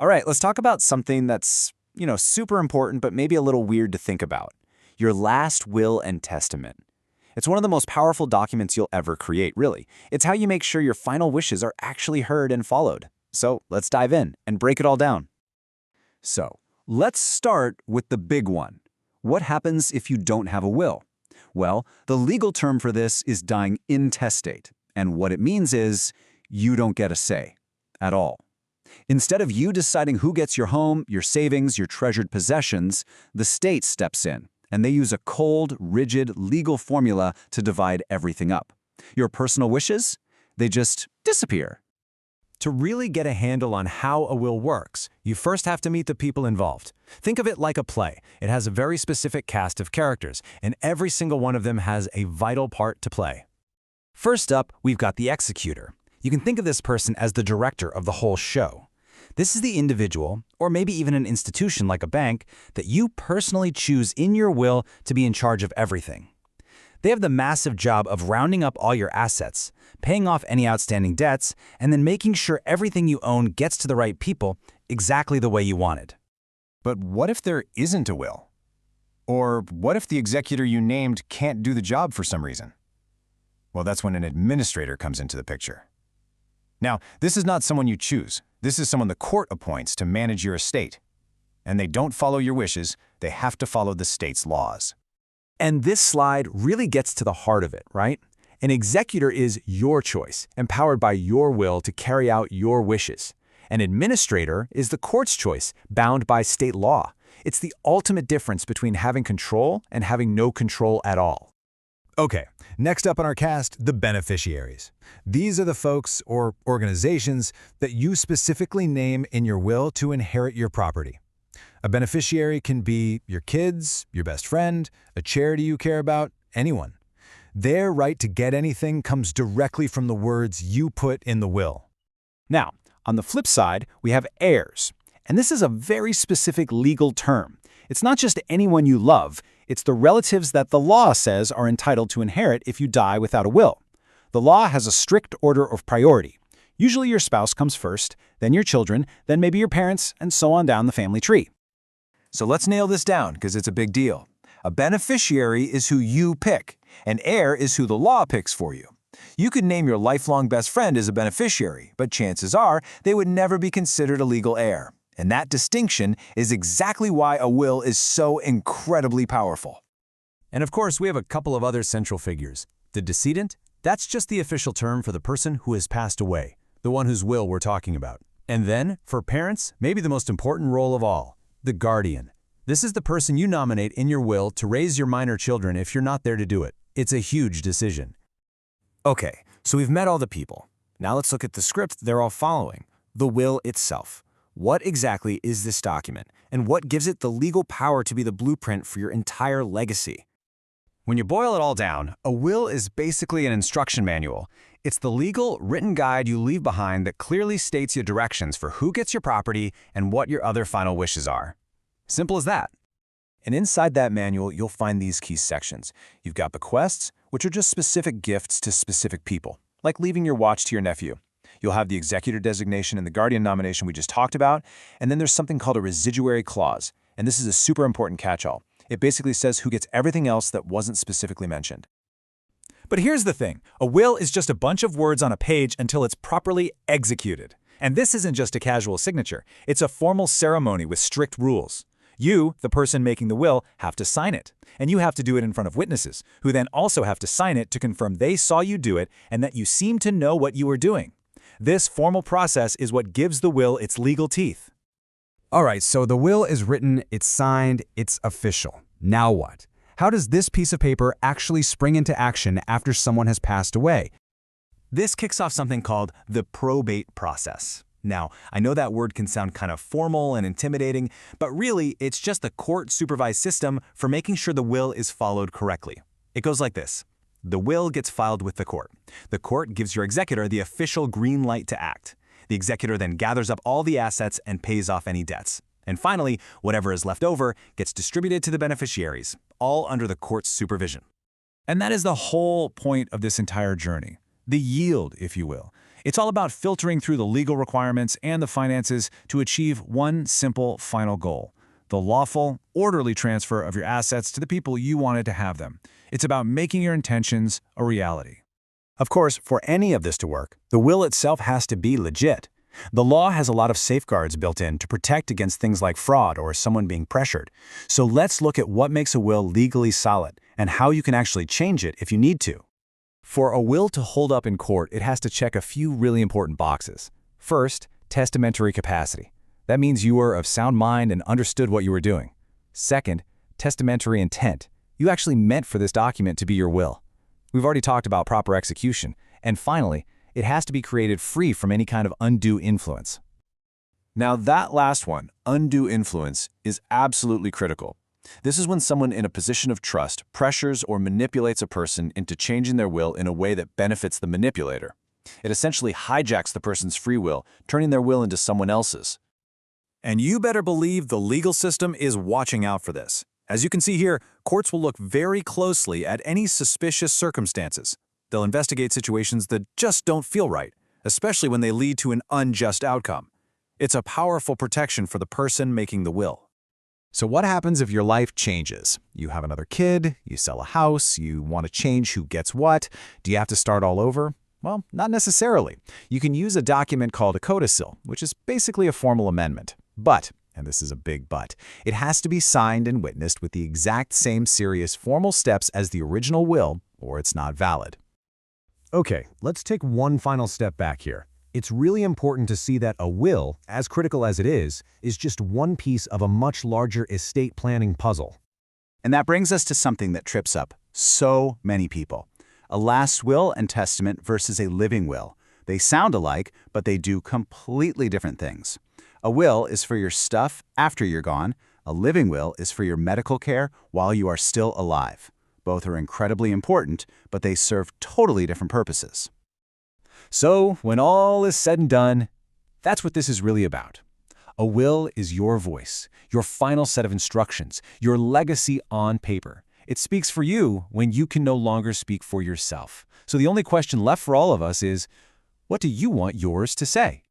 All right, let's talk about something that's, super important, but maybe a little weird to think about. Your last will and testament. It's one of the most powerful documents you'll ever create, really. It's how you make sure your final wishes are actually heard and followed. So let's dive in and break it all down. So let's start with the big one. What happens if you don't have a will? Well, the legal term for this is dying intestate. And what it means is you don't get a say at all. Instead of you deciding who gets your home, your savings, your treasured possessions, the state steps in, and they use a cold, rigid, legal formula to divide everything up. Your personal wishes? They just disappear. To really get a handle on how a will works, you first have to meet the people involved. Think of it like a play. It has a very specific cast of characters, and every single one of them has a vital part to play. First up, we've got the executor. You can think of this person as the director of the whole show. This is the individual, or maybe even an institution like a bank, that you personally choose in your will to be in charge of everything. They have the massive job of rounding up all your assets, paying off any outstanding debts, and then making sure everything you own gets to the right people exactly the way you wanted. But what if there isn't a will? Or what if the executor you named can't do the job for some reason? Well, that's when an administrator comes into the picture. Now, this is not someone you choose. This is someone the court appoints to manage your estate. And they don't follow your wishes, they have to follow the state's laws. And this slide really gets to the heart of it, right? An executor is your choice, empowered by your will to carry out your wishes. An administrator is the court's choice, bound by state law. It's the ultimate difference between having control and having no control at all. Okay, next up on our cast, the beneficiaries. These are the folks or organizations that you specifically name in your will to inherit your property. A beneficiary can be your kids, your best friend, a charity you care about, anyone. Their right to get anything comes directly from the words you put in the will. Now, on the flip side, we have heirs. And this is a very specific legal term. It's not just anyone you love, it's the relatives that the law says are entitled to inherit if you die without a will. The law has a strict order of priority. Usually your spouse comes first, then your children, then maybe your parents, and so on down the family tree. So let's nail this down, because it's a big deal. A beneficiary is who you pick. An heir is who the law picks for you. You could name your lifelong best friend as a beneficiary, but chances are they would never be considered a legal heir. And that distinction is exactly why a will is so incredibly powerful. And of course, we have a couple of other central figures. The decedent, that's just the official term for the person who has passed away, the one whose will we're talking about. And then, for parents, maybe the most important role of all, the guardian. This is the person you nominate in your will to raise your minor children if you're not there to do it. It's a huge decision. Okay, so we've met all the people. Now let's look at the script they're all following, the will itself. What exactly is this document, and what gives it the legal power to be the blueprint for your entire legacy? When you boil it all down, a will is basically an instruction manual. It's the legal, written guide you leave behind that clearly states your directions for who gets your property and what your other final wishes are. Simple as that. And inside that manual, you'll find these key sections. You've got bequests, which are just specific gifts to specific people, like leaving your watch to your nephew. You'll have the executor designation and the guardian nomination we just talked about, and then there's something called a residuary clause, and this is a super important catch-all. It basically says who gets everything else that wasn't specifically mentioned. But here's the thing, a will is just a bunch of words on a page until it's properly executed. And this isn't just a casual signature, it's a formal ceremony with strict rules. You, the person making the will, have to sign it. And you have to do it in front of witnesses, who then also have to sign it to confirm they saw you do it and that you seem to know what you were doing. This formal process is what gives the will its legal teeth. All right, so the will is written, it's signed, it's official. Now what? How does this piece of paper actually spring into action after someone has passed away? This kicks off something called the probate process. Now, I know that word can sound kind of formal and intimidating, but really it's just the court-supervised system for making sure the will is followed correctly. It goes like this. The will gets filed with the court. The court gives your executor the official green light to act. The executor then gathers up all the assets and pays off any debts. And finally, whatever is left over gets distributed to the beneficiaries, all under the court's supervision. And that is the whole point of this entire journey. The yield, if you will. It's all about filtering through the legal requirements and the finances to achieve one simple final goal: the lawful, orderly transfer of your assets to the people you wanted to have them. It's about making your intentions a reality. Of course, for any of this to work, the will itself has to be legit. The law has a lot of safeguards built in to protect against things like fraud or someone being pressured. So let's look at what makes a will legally solid and how you can actually change it if you need to. For a will to hold up in court, it has to check a few really important boxes. First, testamentary capacity. That means you were of sound mind and understood what you were doing. Second, testamentary intent. You actually meant for this document to be your will. We've already talked about proper execution. And finally, it has to be created free from any kind of undue influence. Now that last one, undue influence, is absolutely critical. This is when someone in a position of trust pressures or manipulates a person into changing their will in a way that benefits the manipulator. It essentially hijacks the person's free will, turning their will into someone else's. And you better believe the legal system is watching out for this. As you can see here, courts will look very closely at any suspicious circumstances. They'll investigate situations that just don't feel right, especially when they lead to an unjust outcome. It's a powerful protection for the person making the will. So what happens if your life changes? You have another kid, you sell a house, you want to change who gets what. Do you have to start all over? Well, not necessarily. You can use a document called a Codicil, which is basically a formal amendment. But, and this is a big but, it has to be signed and witnessed with the exact same serious formal steps as the original will, or it's not valid. Okay, let's take one final step back here. It's really important to see that a will, as critical as it is just one piece of a much larger estate planning puzzle. And that brings us to something that trips up so many people: a last will and testament versus a living will. They sound alike, but they do completely different things. A will is for your stuff after you're gone. A living will is for your medical care while you are still alive. Both are incredibly important, but they serve totally different purposes. So, when all is said and done, that's what this is really about. A will is your voice, your final set of instructions, your legacy on paper. It speaks for you when you can no longer speak for yourself. So the only question left for all of us is, what do you want yours to say?